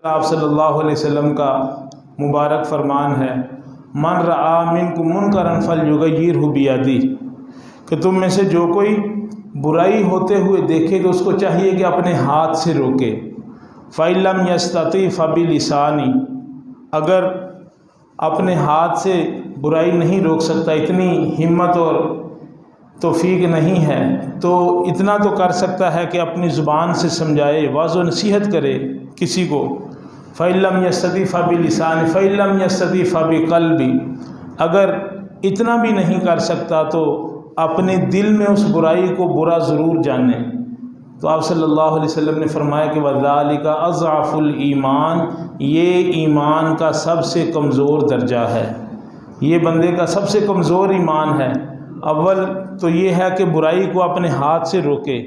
आप सल्लल्लाहु अलैहि वसल्लम का मुबारक फरमान है, मन रआ मिनकुम मुनकरन फलयुगय्यिरहु बियदी, कि तुम में से जो कोई बुराई होते हुए देखे तो उसको चाहिए कि अपने हाथ से रोके। फ़इल्लम यस्तती फ़बिलिसानी, अगर अपने हाथ से बुराई नहीं रोक सकता, इतनी हिम्मत और तौफीक नहीं है, तो इतना तो कर सकता है कि अपनी ज़ुबान से समझाए, वाज़ो नसीहत करे किसी को। फ़इल्लम यस्तती फ़बिलिसानी फ़इल्लम यस्तती फ़बिक़ल्बी, अगर इतना भी नहीं कर सकता तो अपने दिल में उस बुराई को बुरा ज़रूर जाने। तो आप सल्लल्लाहु अलैहि वसल्लम ने फरमाया कि वज़ालिका अज़अफ़ुल ईमान, ये ईमान का सबसे कमज़ोर दर्जा है, ये बंदे का सबसे कमज़ोर ईमान है। अव्वल तो ये है कि बुराई को अपने हाथ से रोके।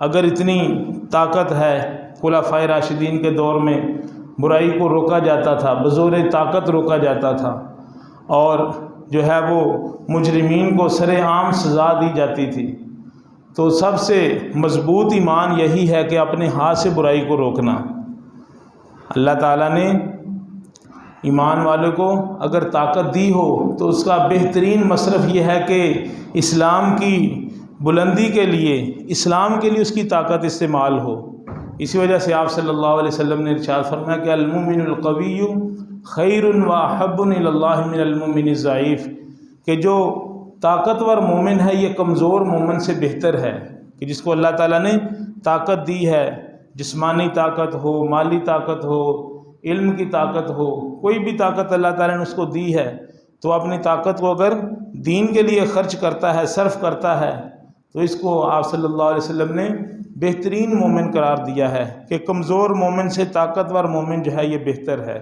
अगर इतनी ताकत है, खुलाफ़ाए राशिदीन के दौर में बुराई को रोका जाता था, बज़ोर ताकत रोका जाता था, और जो है वो मुजरिमीन को सरेआम सज़ा दी जाती थी। तो सबसे मज़बूत ईमान यही है कि अपने हाथ से बुराई को रोकना। अल्लाह ताला ने ईमान वालों को अगर ताकत दी हो तो उसका बेहतरीन मसरफ़ ये है कि इस्लाम की बुलंदी के लिए, इस्लाम के लिए उसकी ताकत इस्तेमाल हो। इसी वजह से आप सल्लल्लाहु अलैहि वसल्लम ने इरशाद फरमाया कि अल-मुमिनुल क़विय्यु खैरुन व अहब्बु इलल्लाहि मिनल मुमिनिज़ ज़ईफ़, कि जो ताकतवर मोमिन है ये कमज़ोर मोमिन से बेहतर है। कि जिसको अल्लाह ताला ने ताकत दी है, जिस्मानी ताकत हो, माली ताकत हो, इल्म की ताकत हो, कोई भी ताकत अल्लाह ताला ने उसको दी है, तो अपनी ताकत को अगर दीन के लिए ख़र्च करता है, सर्फ करता है, तो इसको आप सल्लल्लाहु अलैहि वसल्लम ने बेहतरीन मोमिन करार दिया है कि कमज़ोर मोमिन से ताकतवर मोमिन जो है ये बेहतर है।